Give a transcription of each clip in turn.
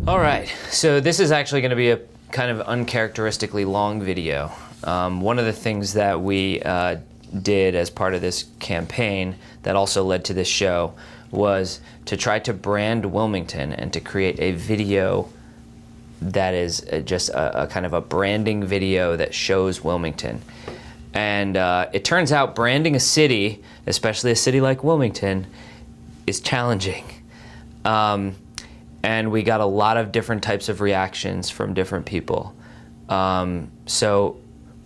All right, so this is actually going to be a kind of uncharacteristically long video. One of the things that we did as part of this campaign that also led to this show was to try to brand Wilmington and to create a video that is just a kind of a branding video that shows Wilmington. And it turns out branding a city, especially a city like Wilmington, is challenging. And we got a lot of different types of reactions from different people. So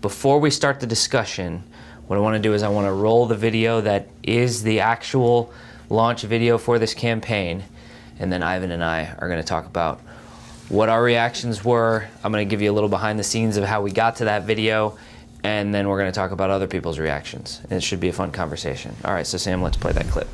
before we start the discussion, what I want to do is I want to roll the video that is the actual launch video for this campaign, and then Ivan and I are going to talk about what our reactions were. I'm going to give you a little behind the scenes of how we got to that video, and then we're going to talk about other people's reactions. And it should be a fun conversation. All right, so Sam, let's play that clip.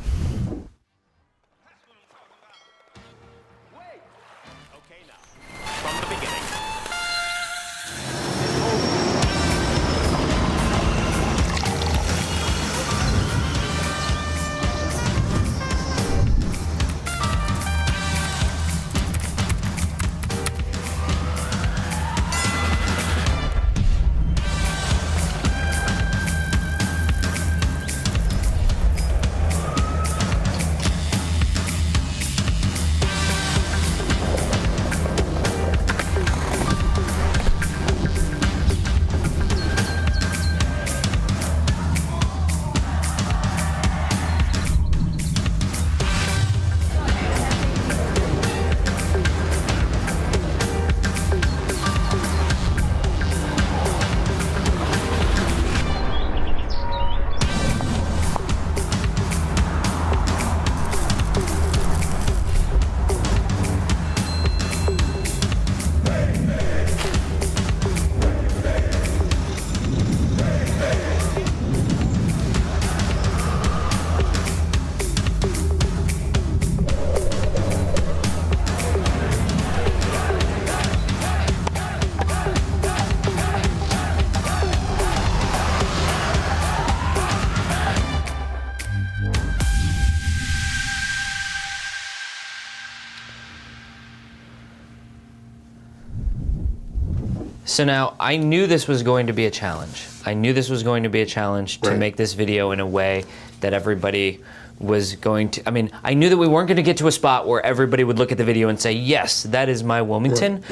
So now, I knew this was going to be a challenge. I knew this was going to be a challenge to make this video in a way that everybody was going to, I knew that we weren't going to get to a spot where everybody would look at the video and say, yes, that is my Wilmington.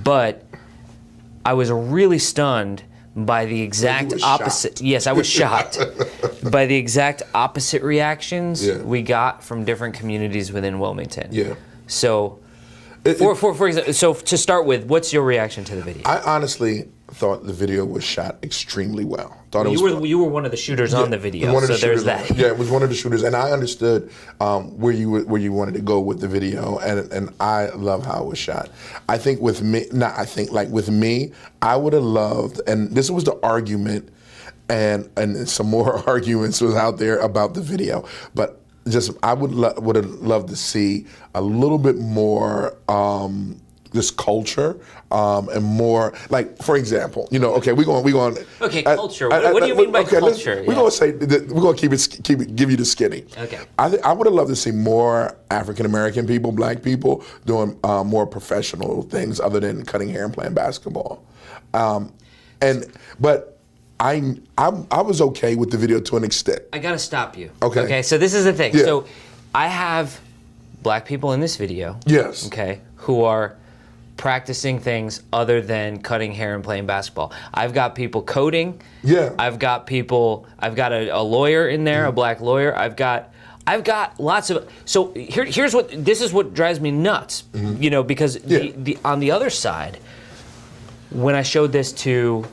But I was really stunned by the exact opposite. Shocked. Yes, I was shocked by the exact opposite reactions we got from different communities within Wilmington. Yeah. So, for example, so to start with, what's your reaction to the video? I honestly thought the video was shot extremely well. You were one of the shooters on the video, so there's that. Yeah, it was one of the shooters, and I understood where you wanted to go with the video, and I love how it was shot. I think with me, with me, I would have loved, and this was the argument, and some more arguments was out there about the video, but I would have loved to see a little bit more this culture and more, like, for example, okay, we're going. Okay, culture. What do you mean by culture? We're gonna say that we're gonna give you the skinny. Okay. I would have loved to see more African American people, black people doing more professional things other than cutting hair and playing basketball, but. I was okay with the video to an extent. I gotta stop you. Okay. Okay, so this is the thing. Yeah. So I have black people in this video. Yes. Okay, who are practicing things other than cutting hair and playing basketball. I've got people coding. Yeah. I've got a lawyer in there, a black lawyer. I've got lots of. So this is what drives me nuts. Because the on the other side, when I showed this to,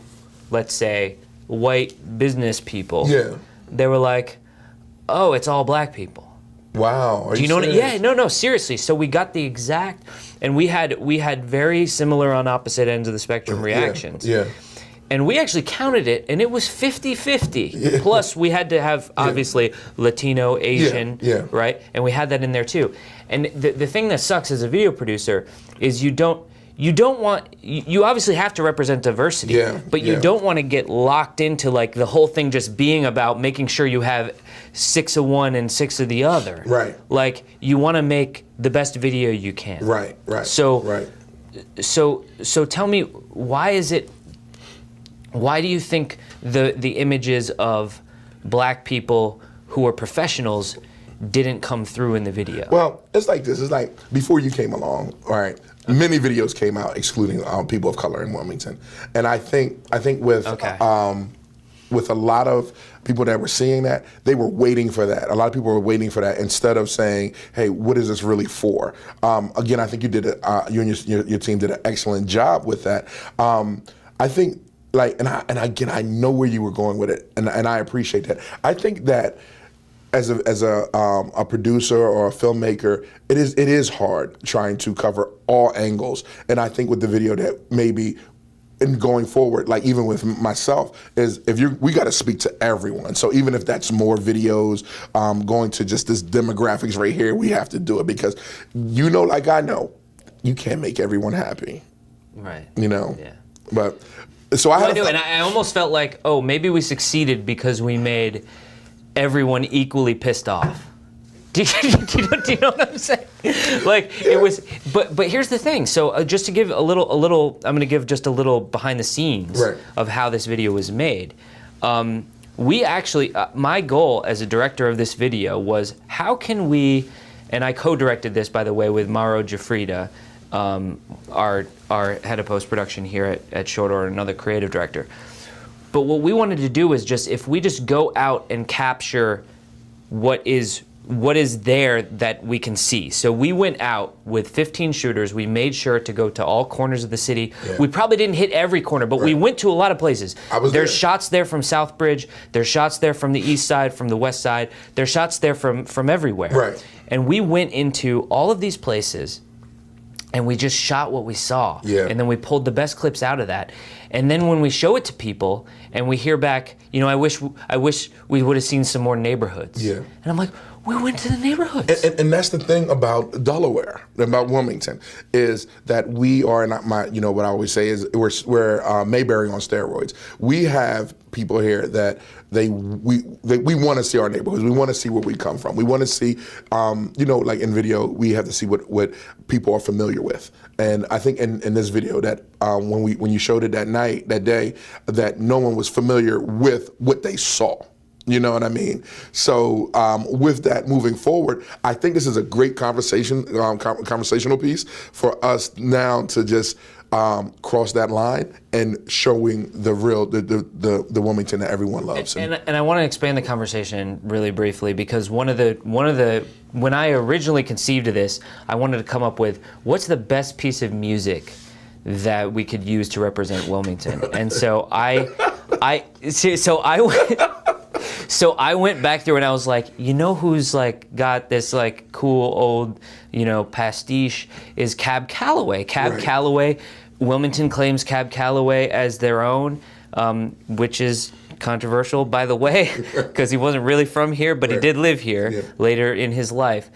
let's say, white business people, they were like, oh, it's all black people. Wow. Do you know what? Yeah, no, seriously. So we got the exact, and we had very similar on opposite ends of the spectrum reactions. Yeah. And we actually counted it, and it was 50-50. Yeah. Plus, we had to have, obviously, Latino, Asian, right? And we had that in there, too. And the thing that sucks as a video producer is you don't you don't want, you obviously have to represent diversity, but you don't want to get locked into like the whole thing just being about making sure you have 6 of one and 6 of the other. Right. Like you want to make the best video you can. Right. So tell me, why do you think the images of black people who are professionals didn't come through in the video? Well, it's like this. It's like before you came along, all right, many videos came out excluding people of color in Wilmington. And I think with with a lot of people that were seeing that, they were waiting for that. A lot of people were waiting for that instead of saying, hey, what is this really for? Again, I think you and your team did an excellent job with that. I think, like, and again, I know where you were going with it, and I appreciate that. I think that as a producer or a filmmaker, it is hard trying to cover all angles. And I think with the video that maybe in going forward, like even with myself, is we got to speak to everyone. So even if that's more videos, going to just this demographics right here, we have to do it because like I know, you can't make everyone happy. Right. Yeah. But so I do, and I almost felt like, oh, maybe we succeeded because we made everyone equally pissed off. Do you know what I'm saying? Like it was, but here's the thing. So just to give a little, I'm going to give just a little behind the scenes of how this video was made. We actually, my goal as a director of this video was how can we, and I co-directed this by the way with Mauro Giuffrida, our head of post-production here at Short Order, another creative director. But what we wanted to do was if we just go out and capture what is there that we can see. So we went out with 15 shooters. We made sure to go to all corners of the city. Yeah. We probably didn't hit every corner, but we went to a lot of places. There's shots there from Southbridge. There's shots there from the east side, from the west side. There's shots there from everywhere. Right. And we went into all of these places and we just shot what we saw. Yeah. And then we pulled the best clips out of that. And then when we show it to people and we hear back, I wish we would have seen some more neighborhoods. Yeah. And I'm like, we went to the neighborhoods. And that's the thing about Delaware, about Wilmington, is that we are not what I always say is we're Mayberry on steroids. We have people here that we want to see our neighborhoods. We want to see where we come from. We want to see, like in video, we have to see what people are familiar with. And I think in this video that when you showed it that day, that no one was familiar with what they saw. You know what I mean? So with that moving forward, I think this is a great conversational piece for us now to just cross that line and showing the real the Wilmington that everyone loves. And I want to expand the conversation really briefly because one of the when I originally conceived of this, I wanted to come up with what's the best piece of music that we could use to represent Wilmington. And so So I went back through and I was like, who's like got this like cool old, pastiche is Cab Calloway. Cab Calloway, Wilmington claims Cab Calloway as their own, which is controversial, by the way, because he wasn't really from here, but he did live here later in his life.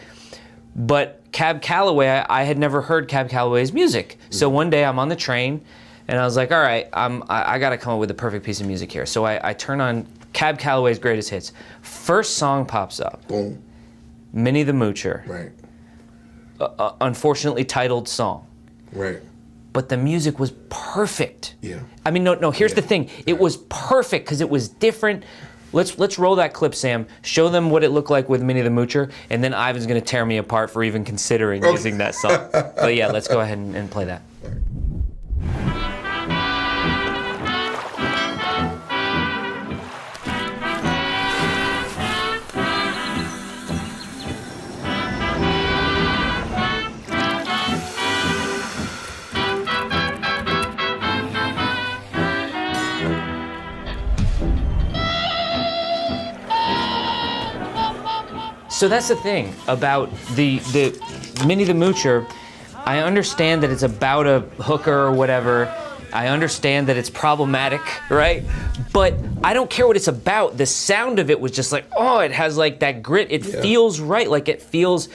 But Cab Calloway, I had never heard Cab Calloway's music. So one day I'm on the train and I was like, all right, I got to come up with the perfect piece of music here. So I turn on Cab Calloway's greatest hits. First song pops up. Boom. Minnie the Moocher. Right. Unfortunately titled song. Right. But the music was perfect. Yeah. I mean, no. Here's the thing. It was perfect because it was different. Let's roll that clip, Sam. Show them what it looked like with Minnie the Moocher, and then Ivan's gonna tear me apart for even considering using that song. But yeah, let's go ahead and play that. So that's the thing about the Minnie the Moocher. I understand that it's about a hooker or whatever. I understand that it's problematic, right? But I don't care what it's about. The sound of it was just like, oh, it has like that grit. It feels right. Like it feels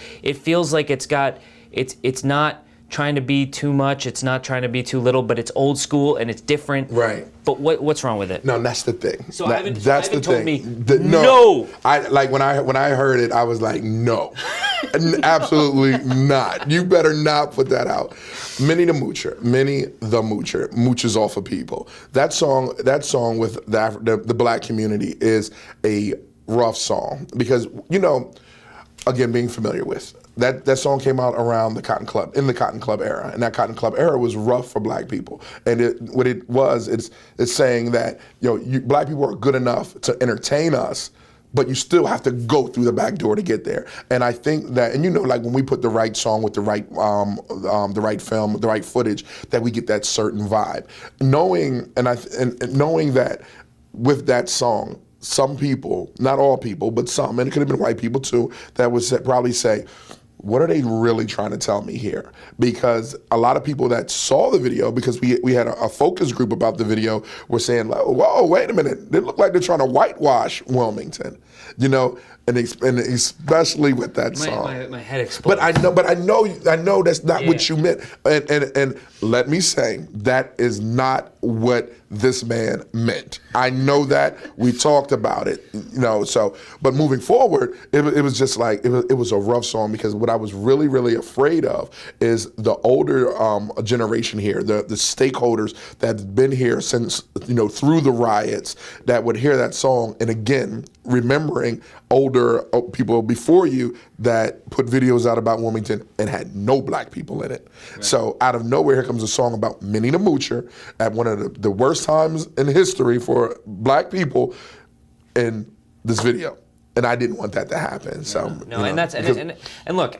like it's not trying to be too much. It's not trying to be too little, but it's old school and it's different. Right. But what's wrong with it? No, that's the thing. So that's Ivan the told thing. me, no. I like when I heard it, I was like, no, absolutely not. You better not put that out. Minnie the Moocher, mooches off of people. That song with the black community is a rough song because, you know, again, being familiar with. That song came out around the Cotton Club, in the Cotton Club era, and that Cotton Club era was rough for black people. And it's saying that, you know, black people are good enough to entertain us, but you still have to go through the back door to get there. And I think that, and you know, like when we put the right song with the right film, the right footage, that we get that certain vibe. Knowing that with that song, some people, not all people, but some, and it could have been white people too, that would probably say, what are they really trying to tell me here? Because a lot of people that saw the video, because we had a focus group about the video, were saying, like, whoa, wait a minute, they look like they're trying to whitewash Wilmington, you know, and especially with that song. My head exploded. But I know that's not what you meant. And let me say, that is not what this man meant. I know that. We talked about it, you know. So, but moving forward, it was just like it was a rough song, because what I was really, really afraid of is the older generation here, the stakeholders that have been here since, you know, through the riots, that would hear that song, and again, remembering older people before you that put videos out about Wilmington and had no black people in it. Right. So out of nowhere, here comes a song about Minnie the Moocher at one of the worst times in history for black people in this video. And I didn't want that to happen. So no, and that's and look,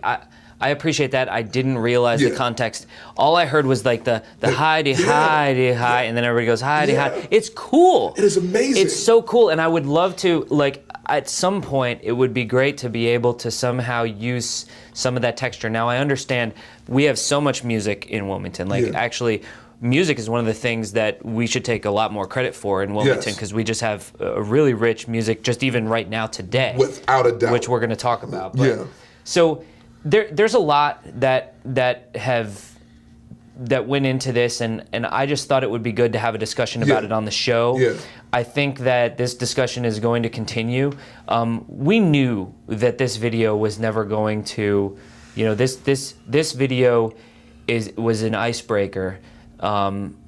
I appreciate that. I didn't realize the context. All I heard was like the hidey, and then everybody goes hidey, hidey. It's cool. It is amazing. It's so cool, and I would love to, like, at some point, it would be great to be able to somehow use some of that texture. Now, I understand we have so much music in Wilmington. Like, actually, music is one of the things that we should take a lot more credit for in Wilmington, because we just have a really rich music, just even right now today. Without a doubt. Which we're going to talk about. But, so there's a lot that went into this, and I just thought it would be good to have a discussion about it on the show. I think that this discussion is going to continue. We knew that this video was never going to, you know, this video was an icebreaker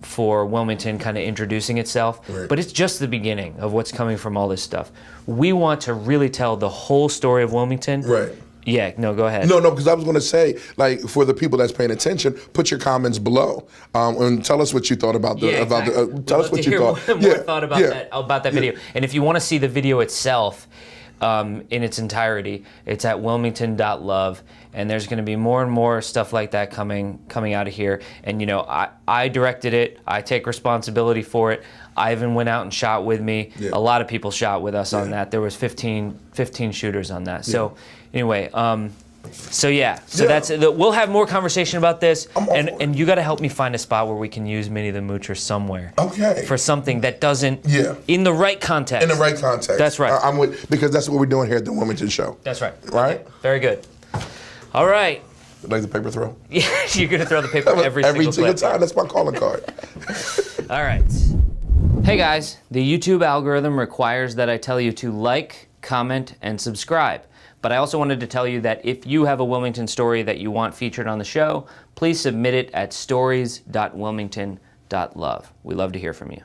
for Wilmington kind of introducing itself, but it's just the beginning of what's coming from all this stuff. We want to really tell the whole story of Wilmington. Right. Yeah, no, go ahead. No, because I was going to say, like, for the people that's paying attention, put your comments below and tell us what you thought about the tell us what you thought. More thought about that video. And if you want to see the video itself in its entirety, it's at wilmington.love, and there's going to be more and more stuff like that coming out of here. And you know, I directed it. I take responsibility for it. Ivan went out and shot with me. A lot of people shot with us on that. There was 15 shooters on that. So anyway, so that's we'll have more conversation about this, and you got to help me find a spot where we can use Minnie the Moocher somewhere. Okay. For something that doesn't in the right context. In the right context. That's right. I'm with, because that's what we're doing here at the Wilmington Show. That's right. Right? Okay. Very good. All right. Like the paper throw? Yeah, you're gonna throw the paper every single time. That's my calling card. All right. Hey guys, the YouTube algorithm requires that I tell you to like, comment, and subscribe. But I also wanted to tell you that if you have a Wilmington story that you want featured on the show, please submit it at stories.wilmington.love. We love to hear from you.